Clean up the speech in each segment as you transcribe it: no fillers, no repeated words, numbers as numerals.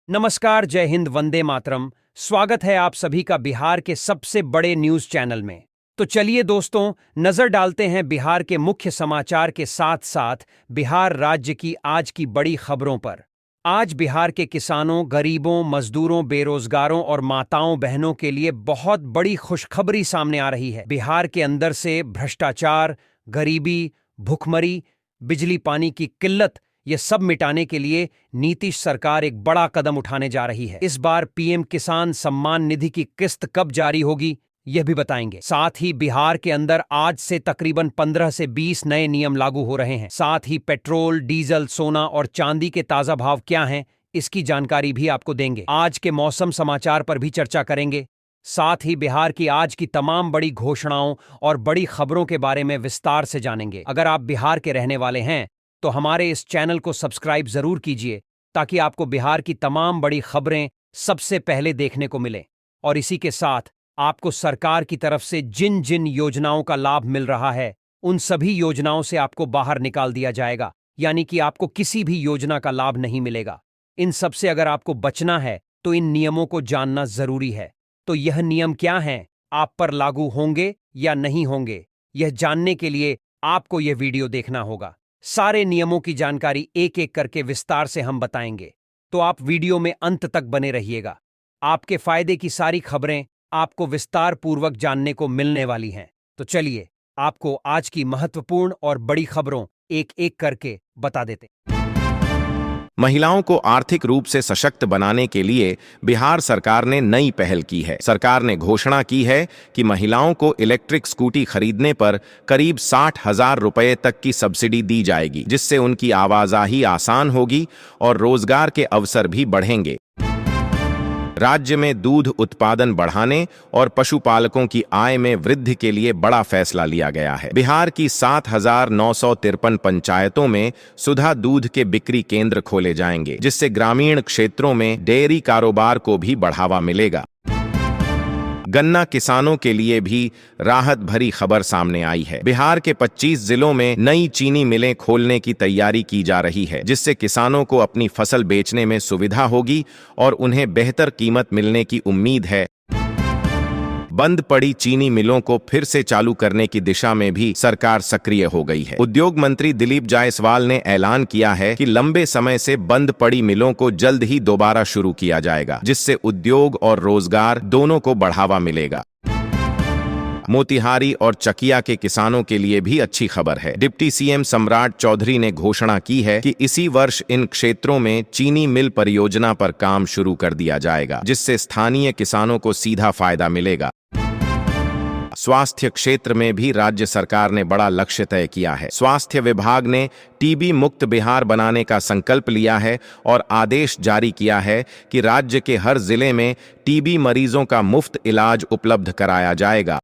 नमस्कार, जय हिंद, वंदे मातरम। स्वागत है आप सभी का बिहार के सबसे बड़े न्यूज चैनल में। तो चलिए दोस्तों, नजर डालते हैं बिहार के मुख्य समाचार के साथ साथ बिहार राज्य की आज की बड़ी खबरों पर। आज बिहार के किसानों, गरीबों, मजदूरों, बेरोजगारों और माताओं बहनों के लिए बहुत बड़ी खुशखबरी सामने आ रही है। बिहार के अंदर से भ्रष्टाचार, गरीबी, भुखमरी, बिजली पानी की किल्लत, ये सब मिटाने के लिए नीतीश सरकार एक बड़ा कदम उठाने जा रही है। इस बार पीएम किसान सम्मान निधि की किस्त कब जारी होगी, यह भी बताएंगे। साथ ही बिहार के अंदर आज से तकरीबन 15 से 20 नए नियम लागू हो रहे हैं। साथ ही पेट्रोल, डीजल, सोना और चांदी के ताजा भाव क्या हैं, इसकी जानकारी भी आपको देंगे। आज के मौसम समाचार पर भी चर्चा करेंगे। साथ ही बिहार की आज की तमाम बड़ी घोषणाओं और बड़ी खबरों के बारे में विस्तार से जानेंगे। अगर आप बिहार के रहने वाले हैं तो हमारे इस चैनल को सब्सक्राइब जरूर कीजिए, ताकि आपको बिहार की तमाम बड़ी खबरें सबसे पहले देखने को मिले। और इसी के साथ आपको सरकार की तरफ से जिन जिन योजनाओं का लाभ मिल रहा है, उन सभी योजनाओं से आपको बाहर निकाल दिया जाएगा, यानी कि आपको किसी भी योजना का लाभ नहीं मिलेगा। इन सब से अगर आपको बचना है तो इन नियमों को जानना जरूरी है। तो यह नियम क्या हैं, आप पर लागू होंगे या नहीं होंगे, यह जानने के लिए आपको यह वीडियो देखना होगा। सारे नियमों की जानकारी एक एक करके विस्तार से हम बताएंगे, तो आप वीडियो में अंत तक बने रहिएगा। आपके फायदे की सारी खबरें आपको विस्तार पूर्वक जानने को मिलने वाली हैं। तो चलिए आपको आज की महत्वपूर्ण और बड़ी खबरों एक एक करके बता देते। महिलाओं को आर्थिक रूप से सशक्त बनाने के लिए बिहार सरकार ने नई पहल की है। सरकार ने घोषणा की है कि महिलाओं को इलेक्ट्रिक स्कूटी खरीदने पर करीब 60,000 रुपये तक की सब्सिडी दी जाएगी, जिससे उनकी आवाजाही आसान होगी और रोजगार के अवसर भी बढ़ेंगे। राज्य में दूध उत्पादन बढ़ाने और पशुपालकों की आय में वृद्धि के लिए बड़ा फैसला लिया गया है। बिहार की 7,953 पंचायतों में सुधा दूध के बिक्री केंद्र खोले जाएंगे, जिससे ग्रामीण क्षेत्रों में डेयरी कारोबार को भी बढ़ावा मिलेगा। गन्ना किसानों के लिए भी राहत भरी खबर सामने आई है। बिहार के 25 जिलों में नई चीनी मिलें खोलने की तैयारी की जा रही है, जिससे किसानों को अपनी फसल बेचने में सुविधा होगी और उन्हें बेहतर कीमत मिलने की उम्मीद है। बंद पड़ी चीनी मिलों को फिर से चालू करने की दिशा में भी सरकार सक्रिय हो गई है। उद्योग मंत्री दिलीप जायसवाल ने ऐलान किया है कि लंबे समय से बंद पड़ी मिलों को जल्द ही दोबारा शुरू किया जाएगा, जिससे उद्योग और रोजगार दोनों को बढ़ावा मिलेगा। मोतिहारी और चकिया के किसानों के लिए भी अच्छी खबर है। डिप्टी सीएम सम्राट चौधरी ने घोषणा की है कि इसी वर्ष इन क्षेत्रों में चीनी मिल परियोजना पर काम शुरू कर दिया जाएगा, जिससे स्थानीय किसानों को सीधा फायदा मिलेगा। स्वास्थ्य क्षेत्र में भी राज्य सरकार ने बड़ा लक्ष्य तय किया है। स्वास्थ्य विभाग ने टीबी मुक्त बिहार बनाने का संकल्प लिया है और आदेश जारी किया है कि राज्य के हर जिले में टीबी मरीजों का मुफ्त इलाज उपलब्ध कराया जाएगा।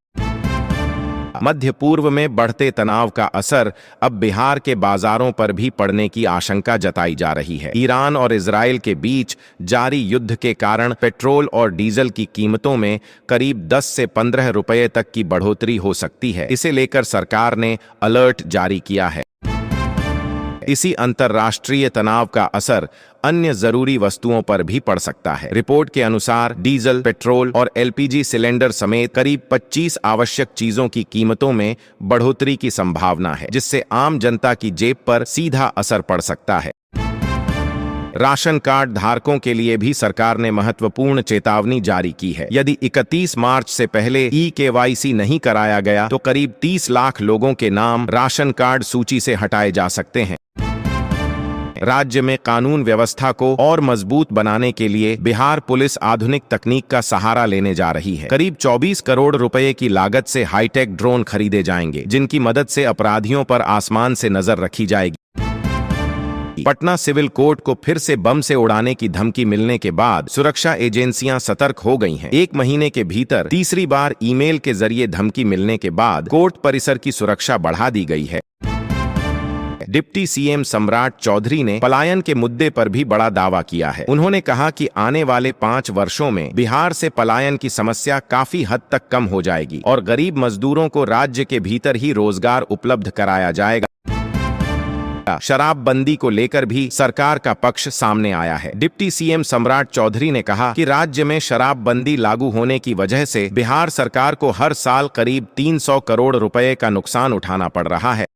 मध्य पूर्व में बढ़ते तनाव का असर अब बिहार के बाजारों पर भी पड़ने की आशंका जताई जा रही है। ईरान और इजराइल के बीच जारी युद्ध के कारण पेट्रोल और डीजल की कीमतों में करीब 10 से 15 रुपये तक की बढ़ोतरी हो सकती है। इसे लेकर सरकार ने अलर्ट जारी किया है। इसी अंतर्राष्ट्रीय तनाव का असर अन्य जरूरी वस्तुओं पर भी पड़ सकता है। रिपोर्ट के अनुसार डीजल, पेट्रोल और एलपीजी सिलेंडर समेत करीब 25 आवश्यक चीजों की कीमतों में बढ़ोतरी की संभावना है, जिससे आम जनता की जेब पर सीधा असर पड़ सकता है। राशन कार्ड धारकों के लिए भी सरकार ने महत्वपूर्ण चेतावनी जारी की है। यदि 31 मार्च से पहले ई-केवाईसी नहीं कराया गया तो करीब 30 लाख लोगों के नाम राशन कार्ड सूची से हटाए जा सकते हैं। राज्य में कानून व्यवस्था को और मजबूत बनाने के लिए बिहार पुलिस आधुनिक तकनीक का सहारा लेने जा रही है। करीब 24 करोड़ रुपए की लागत से हाईटेक ड्रोन खरीदे जाएंगे, जिनकी मदद से अपराधियों पर आसमान से नजर रखी जाएगी। पटना सिविल कोर्ट को फिर से बम से उड़ाने की धमकी मिलने के बाद सुरक्षा एजेंसियां सतर्क हो गई हैं। 1 महीने के भीतर तीसरी बार ईमेल के जरिए धमकी मिलने के बाद कोर्ट परिसर की सुरक्षा बढ़ा दी गई है। डिप्टी सीएम सम्राट चौधरी ने पलायन के मुद्दे पर भी बड़ा दावा किया है। उन्होंने कहा कि आने वाले 5 वर्षों में बिहार से पलायन की समस्या काफी हद तक कम हो जाएगी और गरीब मजदूरों को राज्य के भीतर ही रोजगार उपलब्ध कराया जाएगा। शराबबंदी को लेकर भी सरकार का पक्ष सामने आया है। डिप्टी सीएम सम्राट चौधरी ने कहा कि राज्य में शराबबंदी लागू होने की वजह से बिहार सरकार को हर साल करीब 300 करोड़ रुपए का नुकसान उठाना पड़ रहा है।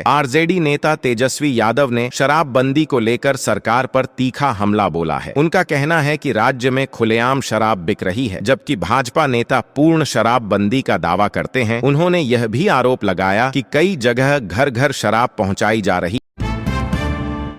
आरजेडी नेता तेजस्वी यादव ने शराबबंदी को लेकर सरकार पर तीखा हमला बोला है। उनका कहना है कि राज्य में खुलेआम शराब बिक रही है, जबकि भाजपा नेता पूर्ण शराबबंदी का दावा करते हैं। उन्होंने यह भी आरोप लगाया कि कई जगह घर घर शराब पहुंचाई जा रही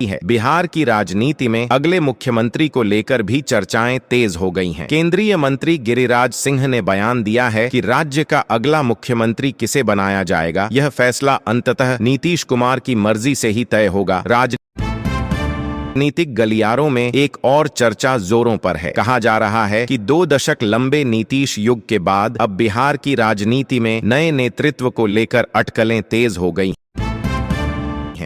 है। बिहार की राजनीति में अगले मुख्यमंत्री को लेकर भी चर्चाएं तेज हो गई हैं। केंद्रीय मंत्री गिरिराज सिंह ने बयान दिया है कि राज्य का अगला मुख्यमंत्री किसे बनाया जाएगा, यह फैसला अंततः नीतीश कुमार की मर्जी से ही तय होगा। राजनीतिक गलियारों में एक और चर्चा जोरों पर है। कहा जा रहा है कि 2 दशक लंबे नीतीश युग के बाद अब बिहार की राजनीति में नए नेतृत्व को लेकर अटकलें तेज हो गई।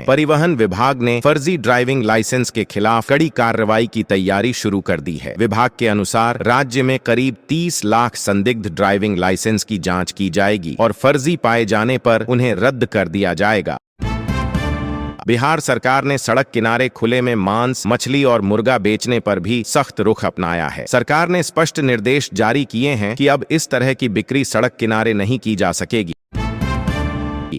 परिवहन विभाग ने फर्जी ड्राइविंग लाइसेंस के खिलाफ कड़ी कार्रवाई की तैयारी शुरू कर दी है। विभाग के अनुसार राज्य में करीब 30 लाख संदिग्ध ड्राइविंग लाइसेंस की जांच की जाएगी और फर्जी पाए जाने पर उन्हें रद्द कर दिया जाएगा। बिहार सरकार ने सड़क किनारे खुले में मांस, मछली और मुर्गा बेचने पर भी सख्त रुख अपनाया है। सरकार ने स्पष्ट निर्देश जारी किए हैं कि अब इस तरह की बिक्री सड़क किनारे नहीं की जा सकेगी।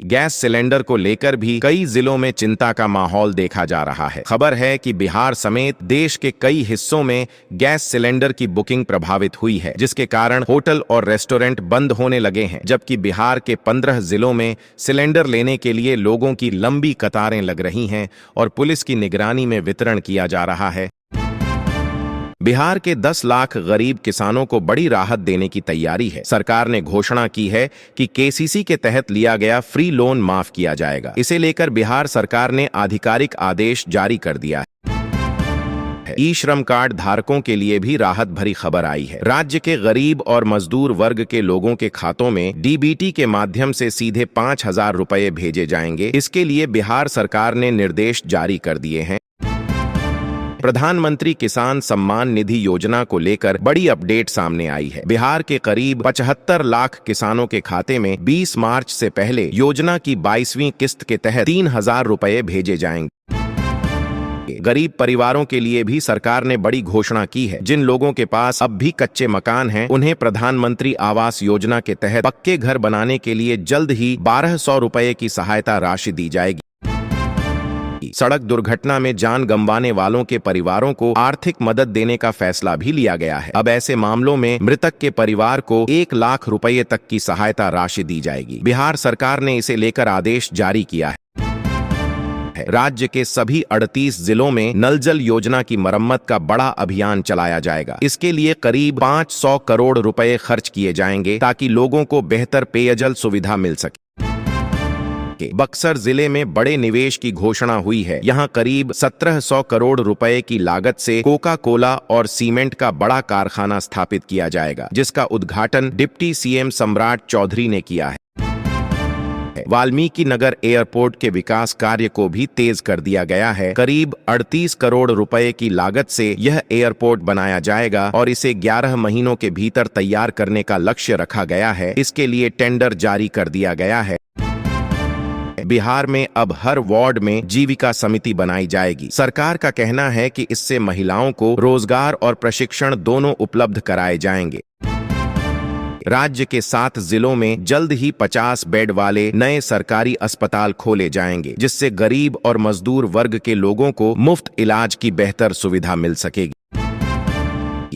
गैस सिलेंडर को लेकर भी कई जिलों में चिंता का माहौल देखा जा रहा है। खबर है कि बिहार समेत देश के कई हिस्सों में गैस सिलेंडर की बुकिंग प्रभावित हुई है, जिसके कारण होटल और रेस्टोरेंट बंद होने लगे हैं, जबकि बिहार के 15 जिलों में सिलेंडर लेने के लिए लोगों की लंबी कतारें लग रही हैं और पुलिस की निगरानी में वितरण किया जा रहा है। बिहार के 10 लाख गरीब किसानों को बड़ी राहत देने की तैयारी है। सरकार ने घोषणा की है कि केसीसी के तहत लिया गया फ्री लोन माफ किया जाएगा। इसे लेकर बिहार सरकार ने आधिकारिक आदेश जारी कर दिया है। ई श्रम कार्ड धारकों के लिए भी राहत भरी खबर आई है। राज्य के गरीब और मजदूर वर्ग के लोगों के खातों में डीबीटी के माध्यम से सीधे 5,000 रुपए भेजे जाएंगे। इसके लिए बिहार सरकार ने निर्देश जारी कर दिए हैं। प्रधानमंत्री किसान सम्मान निधि योजना को लेकर बड़ी अपडेट सामने आई है। बिहार के करीब 75 लाख किसानों के खाते में 20 मार्च से पहले योजना की 22वीं किस्त के तहत 3,000 रुपए भेजे जाएंगे। गरीब परिवारों के लिए भी सरकार ने बड़ी घोषणा की है। जिन लोगों के पास अब भी कच्चे मकान हैं, उन्हें प्रधानमंत्री आवास योजना के तहत पक्के घर बनाने के लिए जल्द ही 1,200 रुपए की सहायता राशि दी जाएगी। सड़क दुर्घटना में जान गंवाने वालों के परिवारों को आर्थिक मदद देने का फैसला भी लिया गया है। अब ऐसे मामलों में मृतक के परिवार को 1 लाख रुपए तक की सहायता राशि दी जाएगी। बिहार सरकार ने इसे लेकर आदेश जारी किया है। राज्य के सभी 38 जिलों में नल जल योजना की मरम्मत का बड़ा अभियान चलाया जाएगा। इसके लिए करीब 500 करोड़ रुपए खर्च किए जाएंगे ताकि लोगों को बेहतर पेयजल सुविधा मिल सके। बक्सर जिले में बड़े निवेश की घोषणा हुई है। यहां करीब 1700 करोड़ रुपए की लागत से कोका कोला और सीमेंट का बड़ा कारखाना स्थापित किया जाएगा, जिसका उद्घाटन डिप्टी सीएम सम्राट चौधरी ने किया है। वाल्मीकि नगर एयरपोर्ट के विकास कार्य को भी तेज कर दिया गया है। करीब 38 करोड़ रुपए की लागत से यह एयरपोर्ट बनाया जाएगा और इसे 11 महीनों के भीतर तैयार करने का लक्ष्य रखा गया है। इसके लिए टेंडर जारी कर दिया गया है। बिहार में अब हर वार्ड में जीविका समिति बनाई जाएगी। सरकार का कहना है कि इससे महिलाओं को रोजगार और प्रशिक्षण दोनों उपलब्ध कराए जाएंगे। राज्य के 7 जिलों में जल्द ही 50 बेड वाले नए सरकारी अस्पताल खोले जाएंगे, जिससे गरीब और मजदूर वर्ग के लोगों को मुफ्त इलाज की बेहतर सुविधा मिल सकेगी।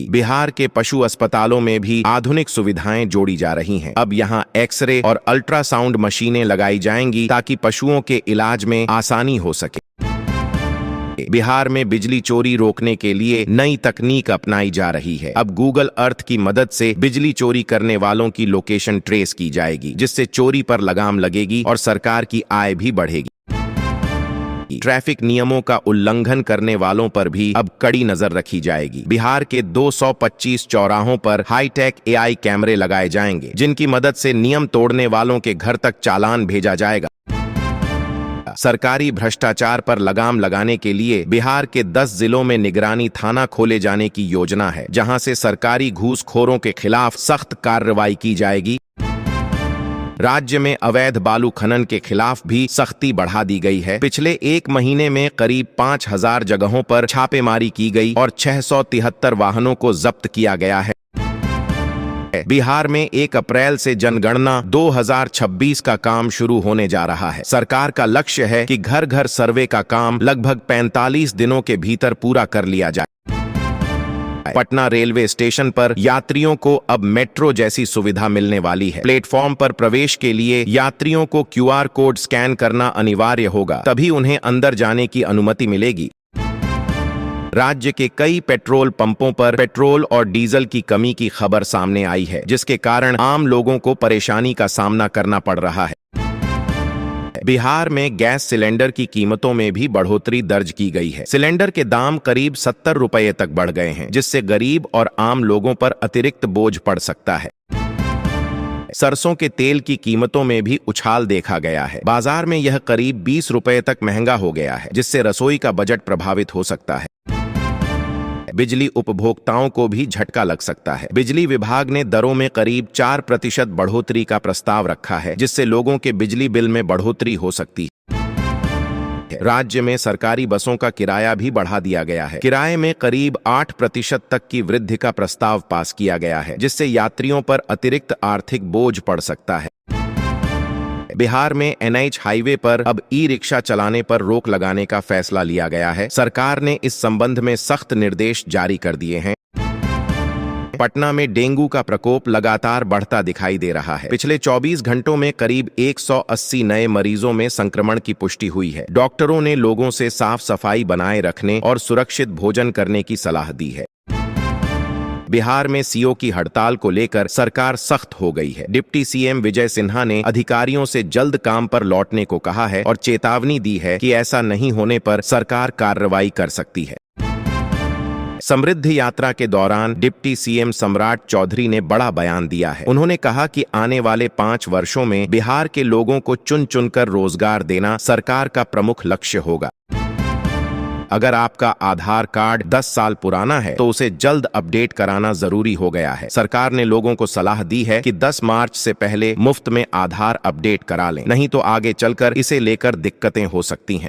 बिहार के पशु अस्पतालों में भी आधुनिक सुविधाएं जोड़ी जा रही हैं। अब यहां एक्सरे और अल्ट्रासाउंड मशीनें लगाई जाएंगी ताकि पशुओं के इलाज में आसानी हो सके। बिहार में बिजली चोरी रोकने के लिए नई तकनीक अपनाई जा रही है। अब गूगल अर्थ की मदद से बिजली चोरी करने वालों की लोकेशन ट्रेस की जाएगी, जिससे चोरी पर लगाम लगेगी और सरकार की आय भी बढ़ेगी। ट्रैफिक नियमों का उल्लंघन करने वालों पर भी अब कड़ी नजर रखी जाएगी। बिहार के 225 चौराहों पर हाईटेक एआई कैमरे लगाए जाएंगे, जिनकी मदद से नियम तोड़ने वालों के घर तक चालान भेजा जाएगा। सरकारी भ्रष्टाचार पर लगाम लगाने के लिए बिहार के 10 जिलों में निगरानी थाना खोले जाने की योजना है, जहां से सरकारी घूसखोरों के खिलाफ सख्त कार्रवाई की जाएगी। राज्य में अवैध बालू खनन के खिलाफ भी सख्ती बढ़ा दी गई है। पिछले 1 महीने में करीब 5000 जगहों पर छापेमारी की गई और 673 वाहनों को जब्त किया गया है। बिहार में 1 अप्रैल से जनगणना 2026 का काम शुरू होने जा रहा है। सरकार का लक्ष्य है कि घर घर सर्वे का काम लगभग 45 दिनों के भीतर पूरा कर लिया जाए। पटना रेलवे स्टेशन पर यात्रियों को अब मेट्रो जैसी सुविधा मिलने वाली है। प्लेटफॉर्म पर प्रवेश के लिए यात्रियों को QR कोड स्कैन करना अनिवार्य होगा, तभी उन्हें अंदर जाने की अनुमति मिलेगी। राज्य के कई पेट्रोल पंपों पर पेट्रोल और डीजल की कमी की खबर सामने आई है, जिसके कारण आम लोगों को परेशानी का सामना करना पड़ रहा है। बिहार में गैस सिलेंडर की कीमतों में भी बढ़ोतरी दर्ज की गई है। सिलेंडर के दाम करीब 70 रुपये तक बढ़ गए हैं, जिससे गरीब और आम लोगों पर अतिरिक्त बोझ पड़ सकता है। सरसों के तेल की कीमतों में भी उछाल देखा गया है। बाजार में यह करीब 20 रुपये तक महंगा हो गया है, जिससे रसोई का बजट प्रभावित हो सकता है। बिजली उपभोक्ताओं को भी झटका लग सकता है। बिजली विभाग ने दरों में करीब 4% बढ़ोतरी का प्रस्ताव रखा है, जिससे लोगों के बिजली बिल में बढ़ोतरी हो सकती है। राज्य में सरकारी बसों का किराया भी बढ़ा दिया गया है। किराए में करीब 8% तक की वृद्धि का प्रस्ताव पास किया गया है, जिससे यात्रियों पर अतिरिक्त आर्थिक बोझ पड़ सकता है। बिहार में NH हाईवे पर अब ई-रिक्शा चलाने पर रोक लगाने का फैसला लिया गया है। सरकार ने इस संबंध में सख्त निर्देश जारी कर दिए हैं। पटना में डेंगू का प्रकोप लगातार बढ़ता दिखाई दे रहा है। पिछले 24 घंटों में करीब 180 नए मरीजों में संक्रमण की पुष्टि हुई है। डॉक्टरों ने लोगों से साफ सफाई बनाए रखने और सुरक्षित भोजन करने की सलाह दी है। बिहार में CO की हड़ताल को लेकर सरकार सख्त हो गई है। डिप्टी CM विजय सिन्हा ने अधिकारियों से जल्द काम पर लौटने को कहा है और चेतावनी दी है कि ऐसा नहीं होने पर सरकार कार्रवाई कर सकती है। समृद्धि यात्रा के दौरान डिप्टी CM सम्राट चौधरी ने बड़ा बयान दिया है। उन्होंने कहा कि आने वाले 5 वर्षों में बिहार के लोगों को चुन चुनकर रोजगार देना सरकार का प्रमुख लक्ष्य होगा। अगर आपका आधार कार्ड 10 साल पुराना है तो उसे जल्द अपडेट कराना जरूरी हो गया है। सरकार ने लोगों को सलाह दी है कि 10 मार्च से पहले मुफ्त में आधार अपडेट करा लें, नहीं तो आगे चलकर इसे लेकर दिक्कतें हो सकती हैं।